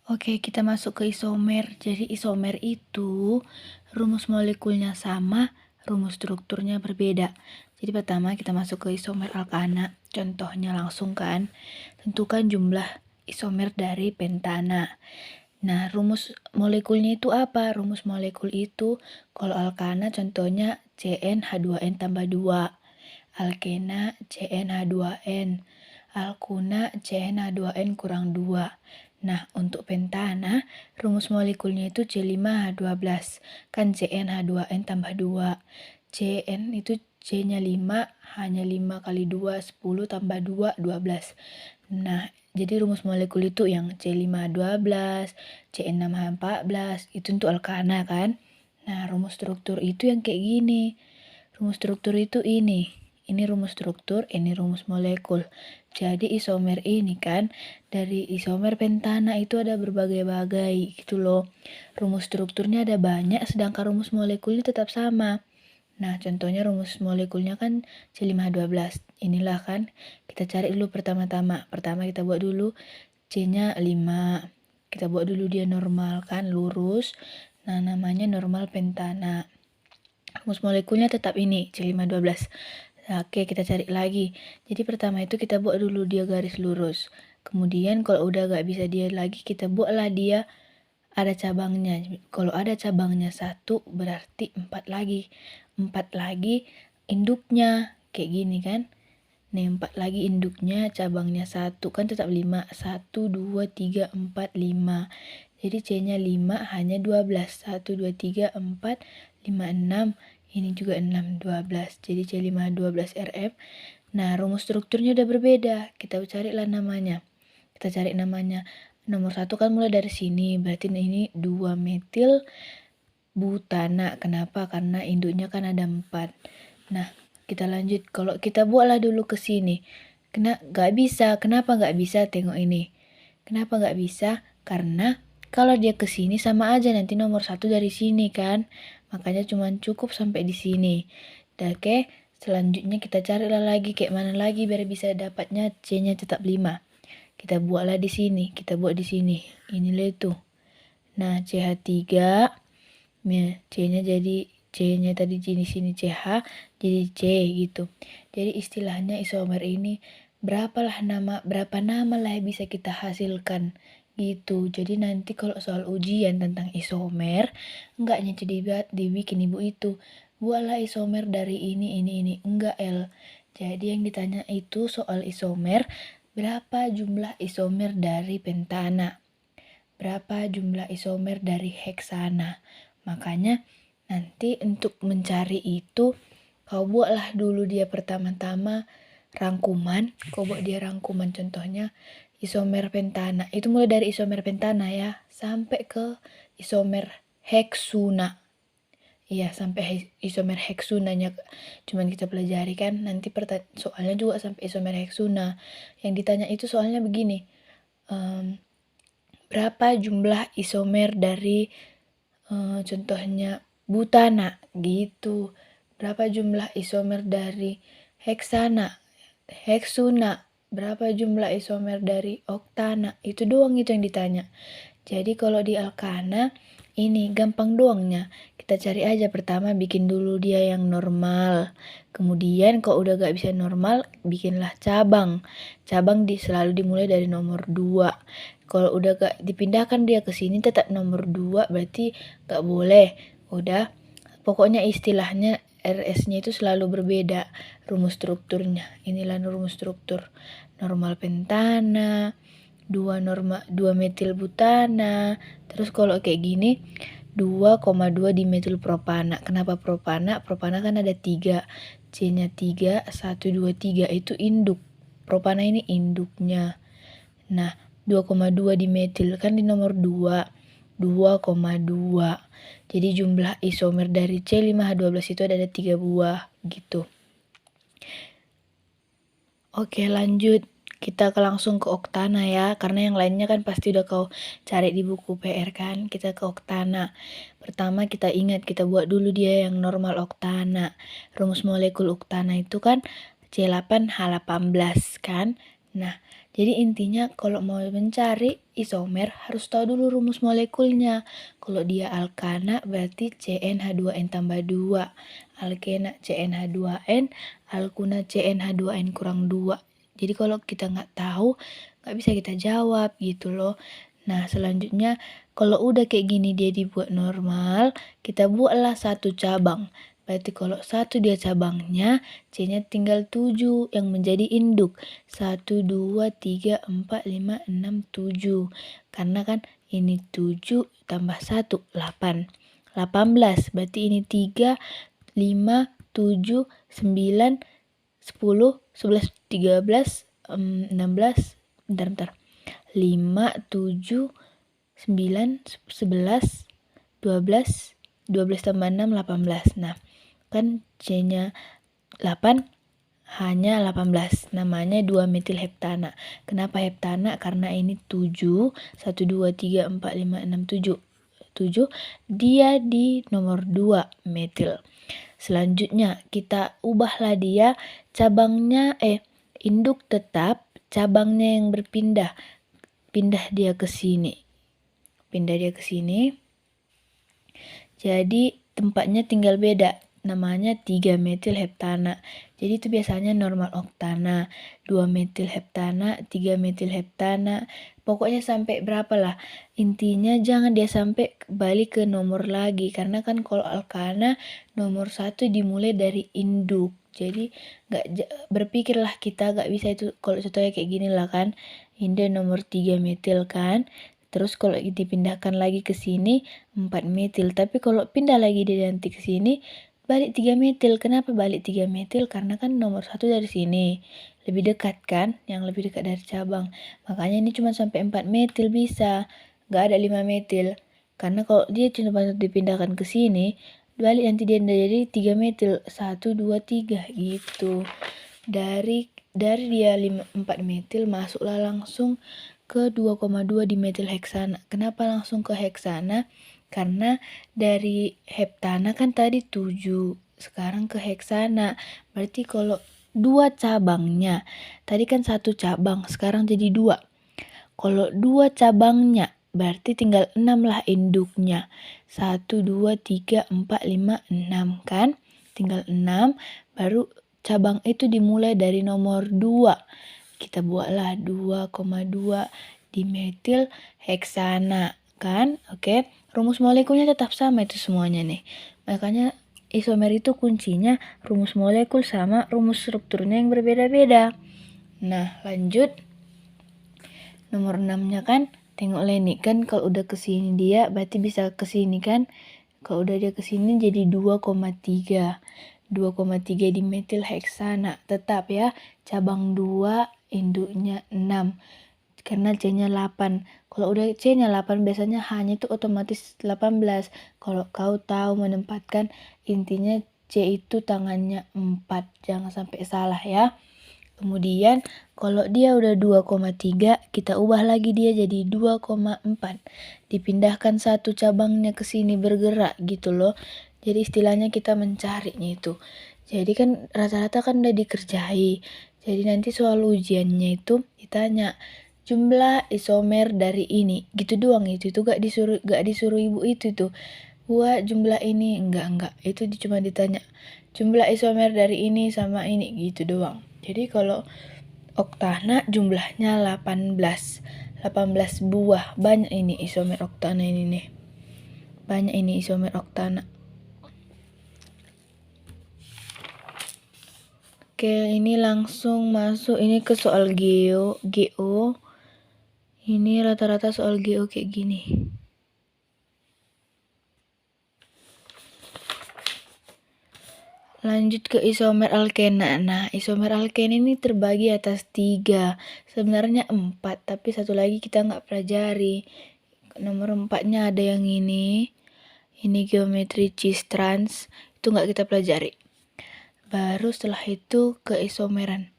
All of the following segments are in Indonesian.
Oke, kita masuk ke isomer. Jadi isomer itu rumus molekulnya sama, rumus strukturnya berbeda. Jadi pertama kita masuk ke isomer alkana. Contohnya langsung kan, tentukan jumlah isomer dari pentana. Nah, rumus molekulnya itu apa? Rumus molekul itu kalau alkana contohnya CnH2n tambah 2. Alkena CnH2n. Alkuna CnH2n kurang 2. Nah, untuk pentana, rumus molekulnya itu C5H12. Kan CnH2n tambah 2. Cn itu C-nya 5, hanya 5 kali 2, 10 tambah 2, 12. Nah, jadi rumus molekul itu yang C5H12, C6H14, itu untuk alkana kan. Nah, rumus struktur itu yang kayak gini. Rumus struktur itu ini. Ini rumus struktur, ini rumus molekul. Jadi isomer ini kan, dari isomer pentana itu ada berbagai-bagai gitu loh. Rumus strukturnya ada banyak, sedangkan rumus molekulnya tetap sama. Nah, contohnya rumus molekulnya kan C5H12. Inilah kan, kita cari dulu pertama-tama. Pertama kita buat dulu C-nya 5. Kita buat dulu dia normal kan, lurus. Nah, namanya normal pentana. Rumus molekulnya tetap ini, C5H12. Nah, oke, kita cari lagi. Jadi pertama itu kita buat dulu dia garis lurus. Kemudian kalau udah gak bisa dia lagi, kita buatlah dia ada cabangnya. Kalau ada cabangnya 1, berarti 4 lagi. 4 lagi induknya. Kayak gini kan. Nih 4 lagi induknya, cabangnya 1. Kan tetap 5. 1, 2, 3, 4, 5. Jadi C-nya 5, hanya 12. 1, 2, 3, 4, 5, 6. Ini juga 6, 12. Jadi C5H12Rf. Nah, rumus strukturnya udah berbeda. Kita carilah namanya. Kita cari namanya. Nomor 1 kan mulai dari sini. Berarti ini 2 metil butana. Kenapa? Karena induknya kan ada 4. Nah, kita lanjut. Kalau kita buatlah dulu ke sini. Gak bisa. Kenapa gak bisa? Tengok ini. Kenapa gak bisa? Karena kalau dia ke sini sama aja nanti nomor 1 dari sini kan. Makanya cuma cukup sampai di sini. Oke, selanjutnya kita carilah lagi kayak mana lagi biar bisa dapatnya C-nya tetap 5. Kita buatlah di sini, kita buat di sini. Inilah itu. Nah, CH3, C-nya jadi C-nya tadi di sini CH jadi C gitu. Jadi istilahnya isomer ini berapa nama lah yang bisa kita hasilkan gitu. Jadi nanti kalau soal ujian tentang isomer, enggaknya dibikin ibu itu. Buatlah isomer dari ini. Enggak L. Jadi yang ditanya itu soal isomer, berapa jumlah isomer dari pentana? Berapa jumlah isomer dari heksana? Makanya nanti untuk mencari itu, kau buatlah dulu dia pertama-tama rangkuman. Kau buat dia rangkuman contohnya isomer pentana. Itu mulai dari isomer pentana ya, sampai ke isomer heksuna. Iya, sampai isomer heksunanya cuman kita pelajari kan. Nanti soalnya juga sampai isomer heksuna. Yang ditanya itu soalnya begini. Berapa jumlah isomer dari contohnya butana gitu. Berapa jumlah isomer dari heksana, heksuna, berapa jumlah isomer dari oktana. Itu doang itu yang ditanya. Jadi kalau di alkana ini gampang doangnya. Kita cari aja pertama bikin dulu dia yang normal. Kemudian kalau udah gak bisa normal, bikinlah cabang. Cabang selalu dimulai dari nomor 2. Kalau udah gak dipindahkan dia ke sini tetap nomor 2, berarti gak boleh. Udah, pokoknya istilahnya RS-nya itu selalu berbeda rumus strukturnya. Inilah rumus struktur. Normal pentana, 2 metil butana. Terus kalau kayak gini 2,2 dimetil propana. Kenapa propana? Propana kan ada 3. C-nya 3, 1, 2, 3 itu induk. Propana ini induknya. Nah, 2,2 dimetil kan di nomor 2. 2,2. Jadi jumlah isomer dari C5H12 itu ada 3 buah gitu. Oke, lanjut. Kita langsung ke oktana ya, karena yang lainnya kan pasti udah kau cari di buku PR kan. Kita ke oktana. Pertama kita ingat, kita buat dulu dia yang normal oktana. Rumus molekul oktana itu kan C8H18 kan. Nah, Jadi intinya kalau mau mencari isomer harus tahu dulu rumus molekulnya. Kalau dia alkana berarti CnH2n tambah 2. Alkena CnH2n, alkuna CnH2n kurang 2. Jadi kalau kita nggak tahu, nggak bisa kita jawab gitu loh. Nah selanjutnya kalau udah kayak gini dia dibuat normal, kita buatlah satu cabang. Berarti kalau satu dia cabangnya, C-nya tinggal 7 yang menjadi induk. 1, 2, 3, 4, 5, 6, 7. Karena kan ini 7 tambah 1, 8. 18, berarti ini 3, 5, 7, 9, 10, 11, 13, 16, bentar. 5, 7, 9, 11, 12, 12 tambah 6, 18. Nah, kan C-nya 8, hanya 18. Namanya 2-metil heptana. Kenapa heptana? Karena ini 7, 1, 2, 3, 4, 5, 6, 7. 7, dia di nomor 2 metil. Selanjutnya kita ubahlah dia cabangnya, induk tetap, cabangnya yang berpindah. Pindah dia ke sini. Jadi tempatnya tinggal beda. Namanya 3-metil heptana. Jadi itu biasanya normal oktana, 2-metil heptana, 3-metil heptana. Pokoknya sampai berapa lah. Intinya jangan dia sampai balik ke nomor lagi. Karena kan kalau alkana nomor 1 dimulai dari induk. Jadi berpikirlah kita gak bisa itu. Kalau contohnya kayak gini lah kan. Ini nomor 3 metil kan. Terus kalau dipindahkan lagi ke sini 4 metil. Tapi kalau pindah lagi dia nanti ke sini balik 3 metil. Kenapa balik 3 metil? Karena kan nomor 1 dari sini. Lebih dekat kan? Yang lebih dekat dari cabang. Makanya ini cuma sampai 4 metil bisa. Gak ada 5 metil. Karena kalau dia cuma dipindahkan ke sini, balik nanti dia jadi 3 metil. 1, 2, 3 gitu. Dari dia 4 metil masuklah langsung ke 2,2 di metil heksana. Kenapa langsung ke heksana? Karena dari heptana kan tadi 7, sekarang ke heksana. Berarti kalau 2 cabangnya, tadi kan 1 cabang, sekarang jadi 2. Kalau 2 cabangnya, berarti tinggal 6 lah induknya. 1, 2, 3, 4, 5, 6 kan? Tinggal 6, baru cabang itu dimulai dari nomor 2. Kita buatlah 2,2 dimetil heksana kan. Oke, rumus molekulnya tetap sama itu semuanya nih. Makanya isomer itu kuncinya rumus molekul sama rumus strukturnya yang berbeda-beda. Nah lanjut nomor 6 nya kan, tengok nih kan kalau udah kesini dia berarti bisa kesini kan. Kalau udah dia kesini jadi 2,3 dimetil heksana. Tetap ya, cabang 2 induknya 6 karena C-nya 8. Kalau udah C-nya 8 biasanya H-nya itu otomatis 18. Kalau kau tahu menempatkan, intinya C itu tangannya 4. Jangan sampai salah ya. Kemudian kalau dia udah 2,3, kita ubah lagi dia jadi 2,4. Dipindahkan satu cabangnya ke sini bergerak gitu loh. Jadi istilahnya kita mencarinya itu. Jadi kan rata-rata kan udah dikerjai. Jadi nanti soal ujiannya itu ditanya jumlah isomer dari ini. Gitu doang itu gak disuruh ibu itu tuh. Buat jumlah ini enggak. Itu cuma ditanya jumlah isomer dari ini sama ini gitu doang. Jadi kalau oktana jumlahnya 18 buah. Banyak ini isomer oktana ini nih. Banyak ini isomer oktana. Oke, ini langsung masuk ini ke soal GO. Ini rata-rata soal GO kayak gini. Lanjut ke isomer alkena. Nah, isomer alkena ini terbagi atas 3. Sebenarnya 4, tapi satu lagi kita nggak pelajari. Nomor 4-nya ada yang ini. Ini geometri cis-trans. Itu nggak kita pelajari. Baru setelah itu ke isomeran.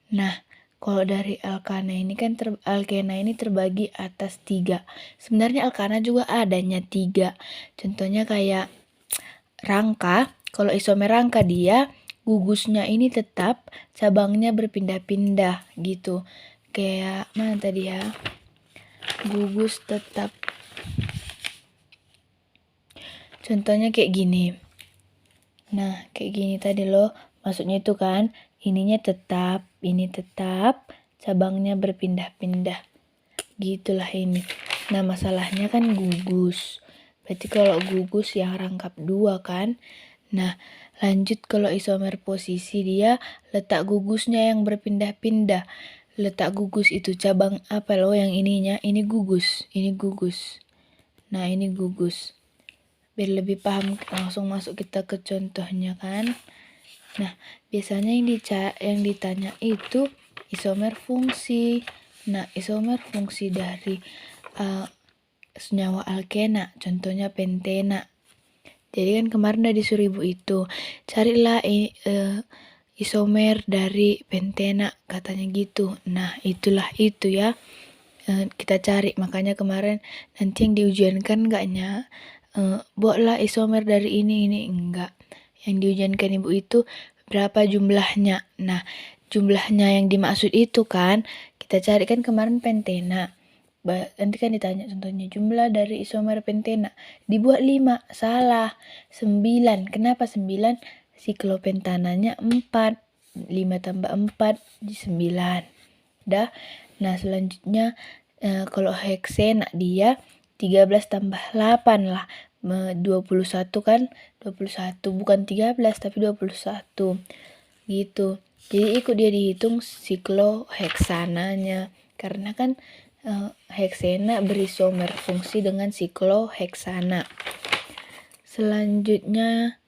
Nah, kalau dari alkana ini kan alkena ini terbagi atas 3. Sebenarnya alkana juga adanya 3. Contohnya kayak rangka. Kalau isomer rangka dia gugusnya ini tetap, cabangnya berpindah-pindah gitu. kayak mana tadi ya, gugus tetap. Contohnya kayak gini. Nah, kayak gini tadi loh. Maksudnya itu kan, ininya tetap, ini tetap, cabangnya berpindah-pindah. Gitulah ini. Nah, masalahnya kan gugus. Berarti kalau gugus yang rangkap 2 kan. Nah, lanjut kalau isomer posisi, dia letak gugusnya yang berpindah-pindah. Letak gugus itu cabang apa loh yang ininya? Ini gugus, ini gugus. Nah, ini gugus. Biar lebih paham, langsung masuk kita ke contohnya kan. Nah, biasanya yang ditanya itu isomer fungsi. Nah, isomer fungsi dari senyawa alkena, contohnya pentena. Jadi kan kemarin udah disuruh ibu itu, carilah isomer dari pentena, katanya gitu. Nah, itulah itu ya, kita cari. Makanya kemarin nanti yang diujiankan enggaknya buatlah isomer dari ini enggak. Yang diujiankan ibu itu berapa jumlahnya. Nah, jumlahnya yang dimaksud itu kan kita cari kan kemarin pentena. Nanti kan ditanya contohnya jumlah dari isomer pentena. Dibuat 5, salah. 9. Kenapa 9? Siklopentananya 4. 5 tambah 4 di 9. Dah. Nah, selanjutnya kalau heksena dia 13 tambah 8 lah. 21 kan, 21 bukan 13 tapi 21 gitu. Jadi ikut dia dihitung sikloheksananya karena kan heksena berisomer fungsi dengan sikloheksana. Selanjutnya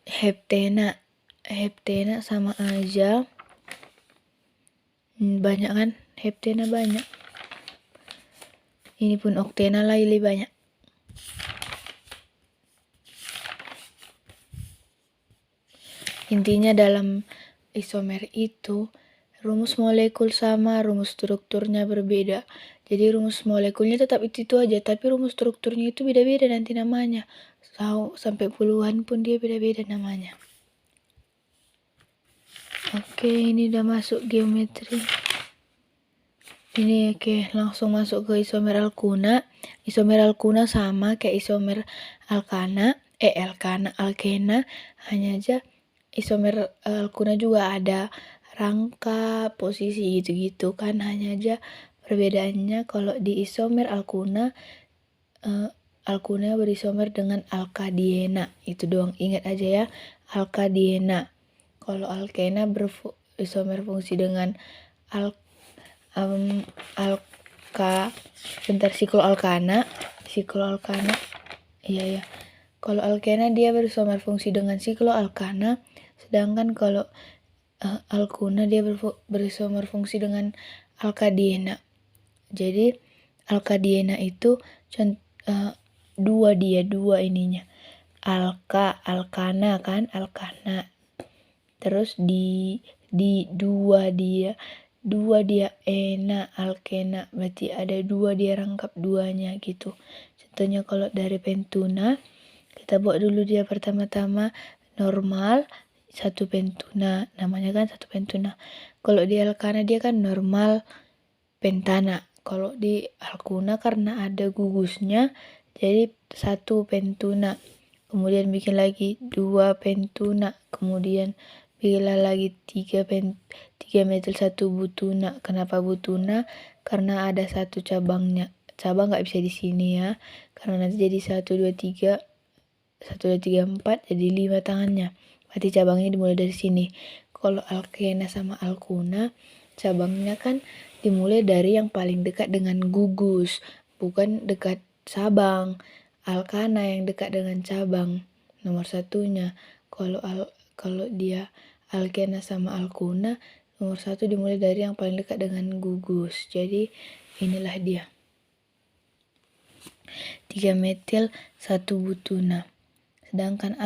heptena. Heptena sama aja, banyak kan, heptena banyak. Ini pun oktena lah lebih banyak. Intinya dalam isomer itu rumus molekul sama, rumus strukturnya berbeda. Jadi rumus molekulnya tetap itu aja, tapi rumus strukturnya itu beda-beda nanti namanya. Sampai puluhan pun dia beda-beda namanya. Oke, ini udah masuk geometri. Ini oke, langsung masuk ke isomer alkuna. Isomer alkuna sama kayak isomer alkana, alkena, hanya aja isomer alkuna juga ada rangka, posisi gitu-gitu kan, hanya aja perbedaannya kalau di isomer alkuna alkuna berisomer dengan alkadiena, itu doang, ingat aja ya, alkadiena. Kalau alkena berisomer fungsi dengan sikloalkana, iya ya. Kalau alkena dia berisomer fungsi dengan sikloalkana, sedangkan kalau alkuna dia berisomer fungsi dengan alkadiena. Jadi alkadiena itu dua ininya. Alkana kan, alkana. Terus di dua dia alkena, berarti ada 2 dia rangkap 2-nya gitu. Contohnya kalau dari pentuna, kita buat dulu dia pertama-tama normal 1 pentuna, namanya kan 1 pentuna. Kalau di alkana dia kan normal pentana. Kalau di alkuna karena ada gugusnya jadi 1 pentuna. Kemudian bikin lagi 2 pentuna, kemudian bikinlah lagi 3 metil 1 butuna. Kenapa butuna? Karena ada 1 cabangnya. Cabang nggak bisa di sini ya, karena nanti jadi 1, 2, 3, 4 jadi 5 tangannya. Berarti cabangnya dimulai dari sini. Kalau alkena sama alkuna, cabangnya kan dimulai dari yang paling dekat dengan gugus, bukan dekat cabang. Alkana yang dekat dengan cabang nomor 1-nya. Kalau dia alkena sama alkuna, nomor 1 dimulai dari yang paling dekat dengan gugus. Jadi inilah dia. 3 metil 1 butuna. Sedangkan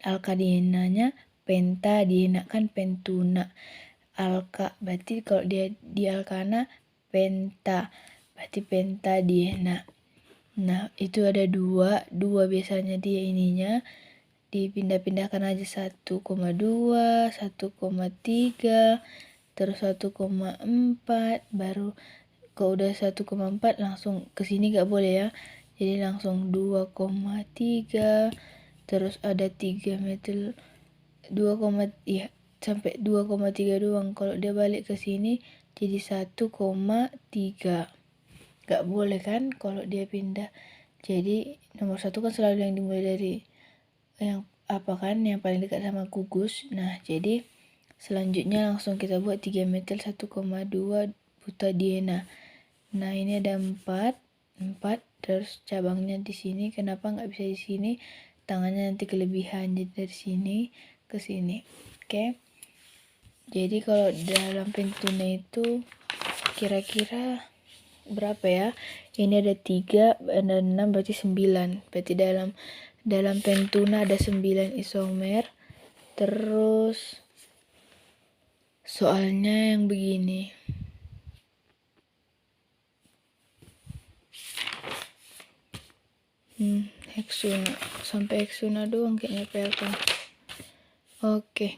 alkadienanya pentadiena kan pentuna. Berarti kalau dia di alkana penta, berarti pentadiena. Nah, itu ada 2 biasanya dia ininya dipindah-pindahkan aja 1,2, 1,3, terus 1,4, baru kalau udah 1,4 langsung ke sini gak boleh ya, jadi langsung 2,3, terus ada 3 meter 2, ya sampai 2,3 doang. Kalau dia balik ke sini jadi 1,3, gak boleh kan kalau dia pindah. Jadi nomor 1 kan selalu yang dimulai dari yang apa kan, yang paling dekat sama gugus. Nah jadi selanjutnya langsung kita buat 3 meter 1,2 buta Diena. Nah ini ada 4, terus cabangnya di sini. Kenapa nggak bisa di sini? Tangannya nanti kelebihan, jadi dari sini ke sini. Oke. Jadi kalau dalam pentuna itu kira-kira berapa ya? Ini ada 3, ada 6, berarti 9. Berarti dalam pentuna ada 9 isomer. Terus soalnya yang begini. Heksuna, sampai heksuna doang kayaknya PLK. Oke.